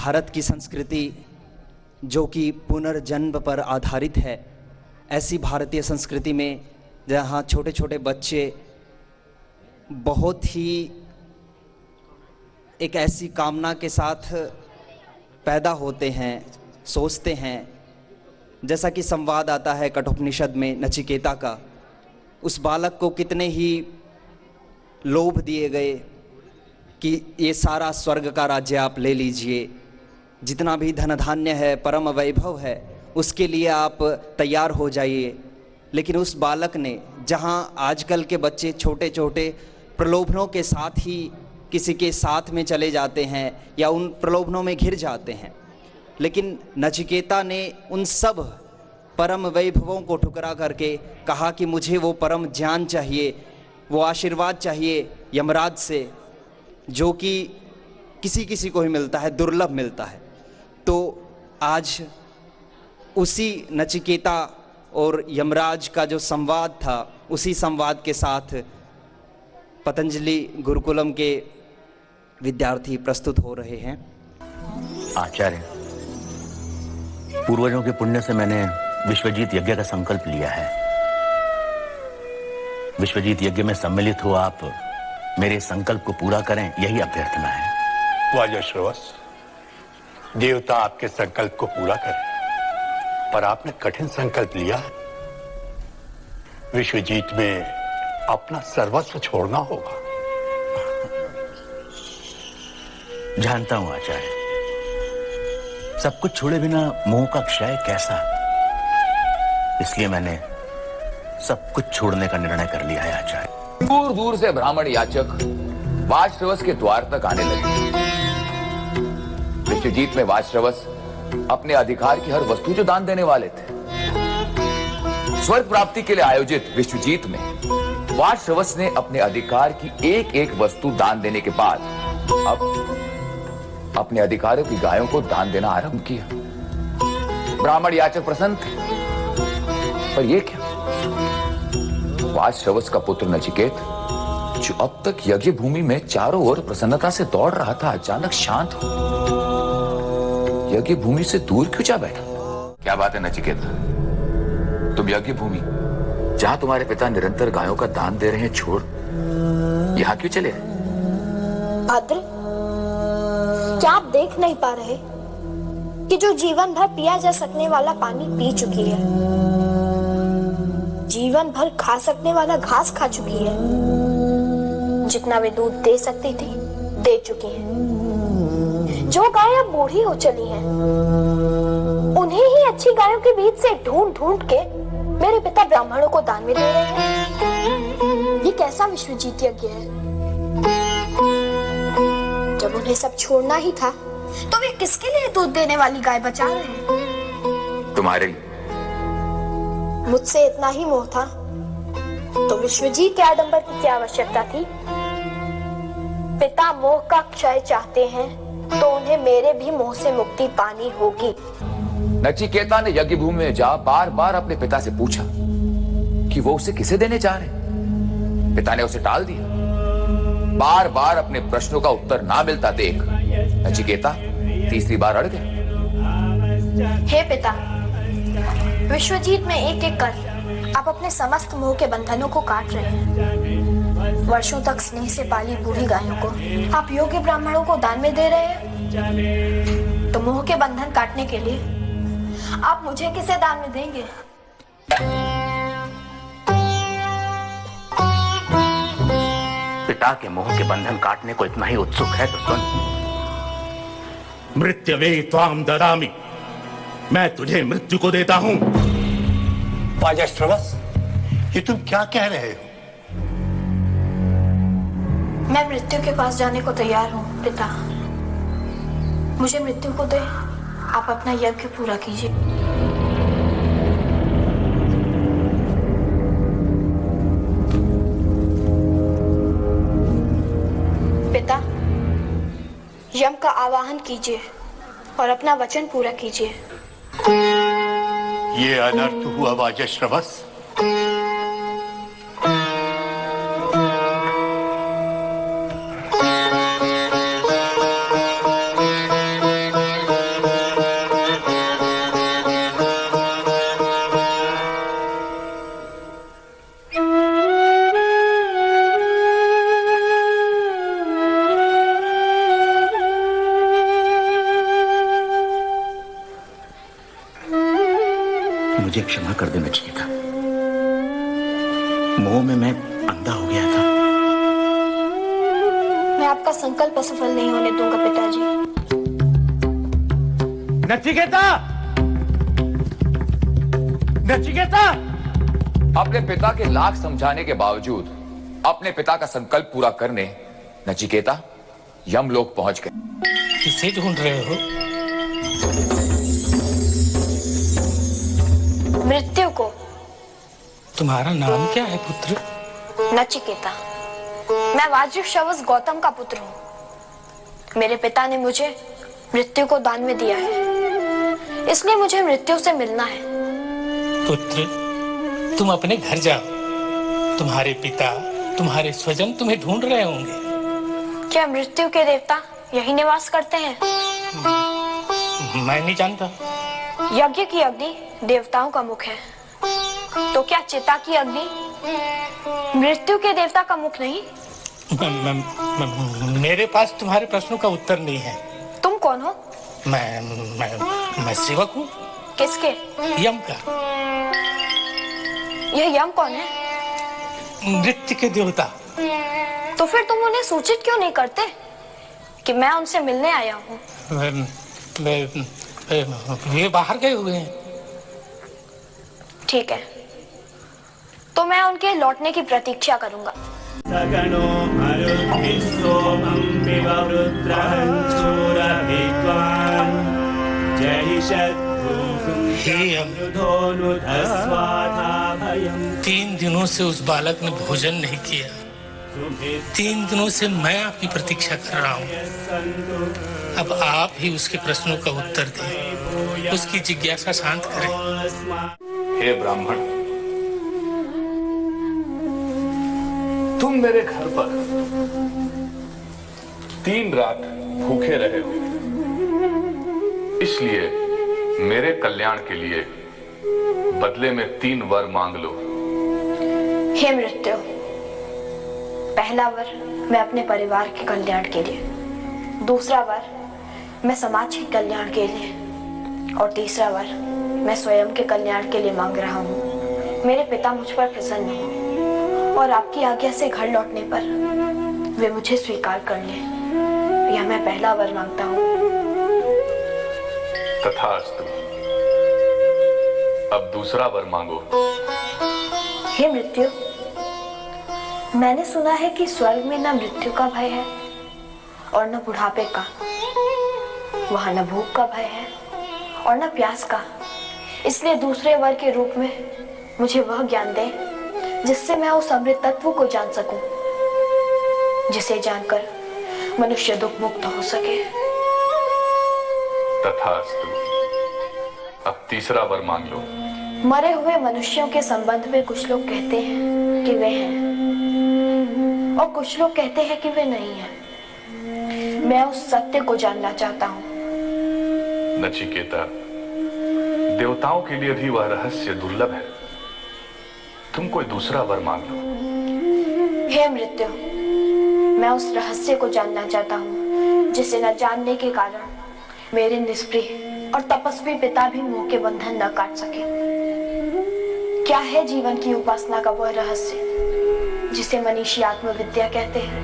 भारत की संस्कृति जो कि पुनर्जन्म पर आधारित है, ऐसी भारतीय संस्कृति में जहाँ छोटे छोटे बच्चे बहुत ही एक ऐसी कामना के साथ पैदा होते हैं, सोचते हैं, जैसा कि संवाद आता है कठोपनिषद में नचिकेता का, उस बालक को कितने ही लोभ दिए गए कि ये सारा स्वर्ग का राज्य आप ले लीजिए, जितना भी धन धान्य है, परम वैभव है, उसके लिए आप तैयार हो जाइए। लेकिन उस बालक ने, जहाँ आजकल के बच्चे छोटे छोटे प्रलोभनों के साथ ही किसी के साथ में चले जाते हैं या उन प्रलोभनों में घिर जाते हैं, लेकिन नचिकेता ने उन सब परम वैभवों को ठुकरा करके कहा कि मुझे वो परम ज्ञान चाहिए, वो आशीर्वाद चाहिए यमराज से, जो कि किसी किसी को ही मिलता है, दुर्लभ मिलता है। तो आज उसी नचिकेता और यमराज का जो संवाद था, उसी संवाद के साथ पतंजलि गुरुकुलम के विद्यार्थी प्रस्तुत हो रहे हैं। आचार्य, पूर्वजों के पुण्य से मैंने विश्वजीत यज्ञ का संकल्प लिया है। विश्वजीत यज्ञ में सम्मिलित हो आप मेरे संकल्प को पूरा करें, यही अभ्यर्थना है। वाजश्रवस, देवता आपके संकल्प को पूरा करें, पर आपने कठिन संकल्प लिया है। विश्वजीत में अपना सर्वस्व छोड़ना होगा। जानता हूं आचार्य, सब कुछ छोड़े बिना मोह का क्षय कैसा, इसलिए मैंने सब कुछ छोड़ने का निर्णय कर लिया है आचार्य। दूर दूर से ब्राह्मण याचक वाजश्रवस के द्वार तक आने लगे। विश्वजीत में वाजश्रवस अपने अधिकार की हर वस्तु जो दान देने वाले थे। स्वर्ग प्राप्ति के लिए आयोजित विश्वजीत में वाजश्रवस ने अपने अधिकार की एक एक वस्तु दान देने के बाद अब अपने अधिकारों की गायों को दान देना आरंभ किया। ब्राह्मण याचक प्रसन्न थे, पर यह क्या, वाजश्रवस का पुत्र नचिकेत, जो अब तक यज्ञ भूमि में चारों ओर प्रसन्नता से दौड़ रहा था, अचानक शांत हो यज्ञ भूमि से दूर क्यों जा बैठा? क्या बात है नचिकेत, तुम यज्ञ भूमि जहां तुम्हारे पिता निरंतर गायों का दान दे रहे हैं छोड़ यहां क्यों चले? भद्र, क्या आप देख नहीं पा रहे कि जो जीवन भर पिया जा सकने वाला पानी पी चुकी है, जीवन भर खा सकने वाला घास खा चुकी है, जितना वे दूध दे सकती थी दे चुकी है। जो गाय अब बूढ़ी हो चली हैं, उन्हें ही अच्छी गायों के बीच से ढूंढ ढूंढ के मेरे पिता ब्राह्मणों को दान में दे रहे हैं। ये कैसा विश्वजीत यज्ञ है? जब उन्हें सब छोड़ना ही था, तो वे किसके लिए दूध देने वाली गाय बचा रहे हैं? तुम्हारे लिए। मुझसे इतना ही मोह था तो विश्वजीत के आडंबर की क्या आवश्यकता थी? पिता मोह का क्षय चाहते हैं तो उन्हें मेरे भी मोह से मुक्ति पानी होगी। नचिकेता ने यज्ञ भूमि में जा बार बार अपने पिता से पूछा कि वो उसे किसे देने जा रहे। पिता ने उसे टाल दिया। बार बार अपने प्रश्नों का उत्तर ना मिलता देख नचिकेता तीसरी बार अड़ गया। हे पिता, विश्वजीत में एक एक कर आप अपने समस्त मोह के बंधनों को काट रहे हैं। वर्षों तक स्नेह से पाली बूढ़ी गायों को आप योग्य ब्राह्मणों को दान में दे रहे हैं, तो मोह के बंधन काटने के लिए आप मुझे किसे दान में देंगे? पिता के मोह के बंधन काटने को इतना ही उत्सुक है तो सुन। मृत्यवे त्वाम ददामि, मैं तुझे मृत्यु को देता हूं। वाजश्रवस, ये तुम क्या कह रहे हो? मैं मृत्यु के पास जाने को तैयार हूँ पिता। मुझे मृत्यु को दे, आप अपना यज्ञ पूरा कीजिए। पिता, यम का आवाहन कीजिए और अपना वचन पूरा कीजिए। ये अनर्थ हुआ वाजश्रवस। मुझे क्षमा कर दे नचिकेता। मोह में मैं अंधा हो गया था। मैं आपका संकल्प असफल नहीं होने दूंगा पिताजी। नचिकेता! नचिकेता! अपने पिता के लाख समझाने के बावजूद अपने पिता का संकल्प पूरा करने नचिकेता यमलोक पहुंच गए। किसे ढूंढ रहे हो? मृत्यु को। तुम्हारा नाम क्या है पुत्र? नचिकेता। मैं वाजुश्रवस गौतम का पुत्र हूँ। मेरे पिता ने मुझे मृत्यु को दान में दिया है, इसलिए मुझे मृत्यु से मिलना है। पुत्र, तुम अपने घर जाओ। तुम्हारे पिता, तुम्हारे स्वजन तुम्हें ढूंढ रहे होंगे। क्या मृत्यु के देवता यही निवास करते हैं? मैं नहीं जानता। यज्ञ की अग्नि देवताओं का मुख है, तो क्या चिता की अग्नि मृत्यु के देवता का मुख नहीं? मेरे पास तुम्हारे प्रश्नों का उत्तर नहीं है। तुम कौन हो? मैं सेवक हूँ। किसके? यम का। यह यम कौन है? नृत्य के देवता। तो फिर तुम उन्हें सूचित क्यों नहीं करते कि मैं उनसे मिलने आया हूँ? वे बाहर गए हुए हैं। ठीक है, तो मैं उनके लौटने की प्रतीक्षा करूंगा। हे यम, 3 दिनों से उस बालक ने भोजन नहीं किया। 3 दिनों से मैं आपकी प्रतीक्षा कर रहा हूँ। अब आप ही उसके प्रश्नों का उत्तर दें, उसकी जिज्ञासा शांत करें। हे ब्राह्मण, तुम मेरे घर पर 3 रात भूखे रहे हो, इसलिए मेरे कल्याण के लिए बदले में 3 वर मांग लो। हे मृत्यु, पहला वर मैं अपने परिवार के कल्याण के लिए, दूसरा वर मैं समाज के कल्याण के लिए, और तीसरा वर मैं स्वयं के कल्याण के लिए मांग रहा हूँ। मेरे पिता मुझ पर प्रसन्न हो और आपकी आज्ञा से घर लौटने पर वे मुझे स्वीकार कर लें। यह मैं पहला वर मांगता हूँ। तथास्तु। अब दूसरा वर मांगो। हे मृत्यु, मैंने सुना है कि स्वर्ग में न मृत्यु का भय है और न बुढ़ापे का, वहां न भूख का भय है और न प्यास का। इसलिए दूसरे वर के रूप में मुझे वह ज्ञान दे जिससे मैं उस अमृत तत्व को जान सकूं, जिसे जानकर मनुष्य दुख मुक्त हो सके। तथास्तु। अब तीसरा वर मांग लो। मरे हुए मनुष्यों के संबंध में कुछ लोग कहते हैं कि वे हैं और कुछ लोग कहते हैं कि वे नहीं हैं। मैं उस सत्य को जानना चाहता हूँ। नचिकेता, देवताओं के लिए भी वह रहस्य दुर्लभ है। तुम कोई दूसरा वर मांग लो। हे मृत्यु, मैं उस रहस्य को जानना चाहता हूँ जिसे न जानने के कारण मेरे निष्प्रिय और तपस्वी पिता भी मोह के बंधन न काट सके। क्या है जीवन की उपासना का वह रहस्य जिसे मनीषी आत्मविद्या कहते हैं?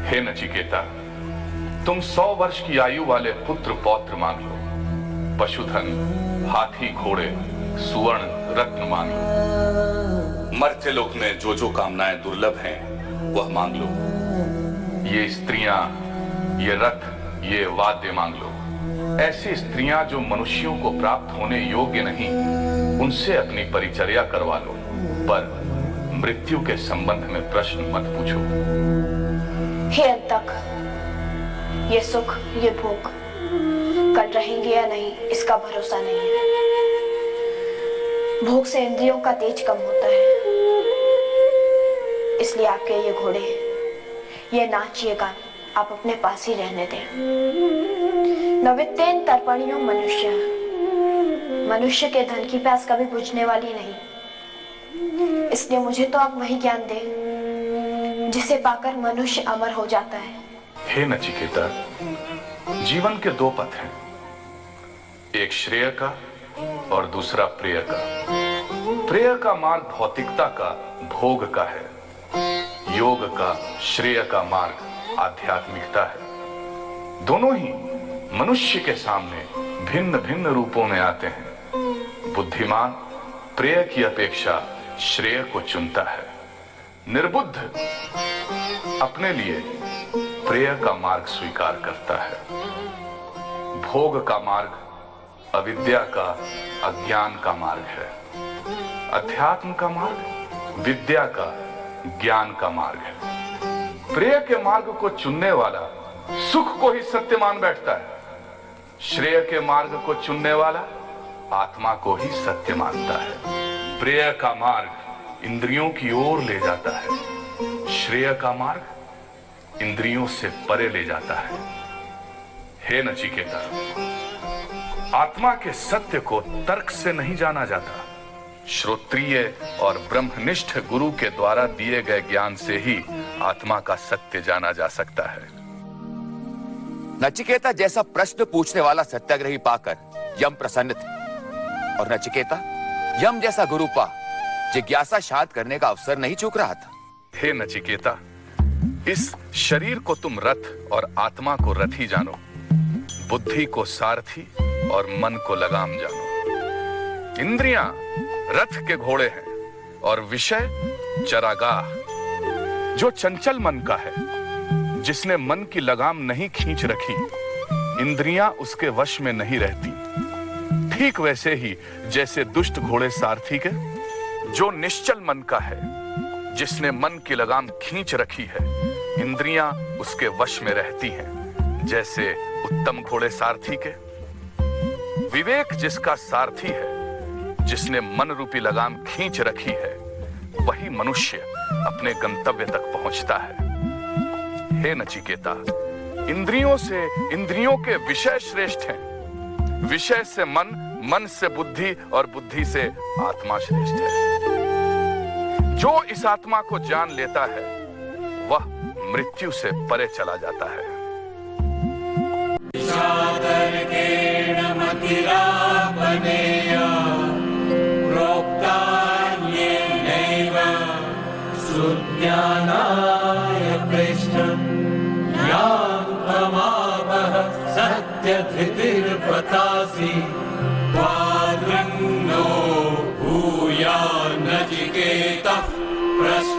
हे नचिकेता, तुम 100 वर्ष की आयु वाले पुत्र पौत्र मांग लो। पशुधन, हाथी, घोड़े, सुवर्ण, रत्न मांग लो। मर्त्य लोक में जो जो कामनाएं दुर्लभ हैं वह मांग लो। ये स्त्रियां, ये रथ, ये वाद्य मांग लो। ऐसी स्त्रियां जो मनुष्यों को प्राप्त होने योग्य नहीं, उनसे अपनी परिचर्या करवा लो, पर मृत्यु के संबंध में प्रश्न मत पूछो। हे अंतक, ये सुख, ये भोग कल रहेंगे या नहीं इसका भरोसा नहीं है। भोग से इंद्रियों का तेज कम होता है, इसलिए आपके ये घोड़े, ये नाच, ये गान आप अपने पास ही रहने दें। नवित्येन तर्पणियों मनुष्य, मनुष्य के धन की प्यास कभी बुझने वाली नहीं। इसलिए मुझे तो आप वही ज्ञान दें जिसे पाकर मनुष्य अमर हो जाता है। हे नचिकेता, जीवन के 2 पथ हैं, एक श्रेय का और दूसरा प्रेय का। प्रेय का मार्ग भौतिकता का, भोग का है। योग का, श्रेय का मार्ग आध्यात्मिकता है। दोनों ही मनुष्य के सामने भिन्न भिन्न रूपों में आते हैं। बुद्धिमान प्रेय की अपेक्षा श्रेय को चुनता है। निर्बुद्ध अपने लिए प्रेय का मार्ग स्वीकार करता है। भोग का मार्ग अविद्या का, अज्ञान का मार्ग है। अध्यात्म का मार्ग विद्या का, ज्ञान का मार्ग है। प्रेय के मार्ग को चुनने वाला सुख को ही सत्य मान बैठता है। श्रेय के मार्ग को चुनने वाला आत्मा को ही सत्य मानता है। प्रेय का मार्ग इंद्रियों की ओर ले जाता है। श्रेय का मार्ग इंद्रियों से परे ले जाता है। हे नचिकेता, आत्मा के सत्य को तर्क से नहीं जाना जाता। श्रोत्रिय और ब्रह्मनिष्ठ गुरु के द्वारा दिए गए ज्ञान से ही आत्मा का सत्य जाना जा सकता है। नचिकेता जैसा प्रश्न पूछने वाला सत्याग्रही पाकर यम प्रसन्न थे, और नचिकेता यम जैसा गुरु पा जिज्ञासा शांत करने का अवसर नहीं चूक रहा था। हे नचिकेता, इस शरीर को तुम रथ और आत्मा को रथी जानो, बुद्धि को सारथी और मन को लगाम जानो। इंद्रियां रथ के घोड़े हैं और विषय चरागाह। जो चंचल मन का है, जिसने मन की लगाम नहीं खींच रखी, इंद्रियां उसके वश में नहीं रहती। ठीक वैसे ही जैसे दुष्ट घोड़े सारथी के, जो निश्चल मन का है, जिसने मन की लगाम खींच रखी है, इंद्रियां उसके वश में रहती हैं, जैसे उत्तम घोड़े सारथी के। विवेक जिसका सारथी है, जिसने मन रूपी लगाम खींच रखी है, वही मनुष्य अपने गंतव्य तक पहुंचता है। हे नचिकेता, इंद्रियों से इंद्रियों के विषय श्रेष्ठ हैं। विषय से मन, मन से बुद्धि और बुद्धि से आत्मा श्रेष्ठ है। जो इस आत्मा को जान लेता है, वह मृत्यु से परे चला जाता है। सत्यधृतिर्पतासि क्वाद्रन्नो भूया नचिकेतः प्रश्न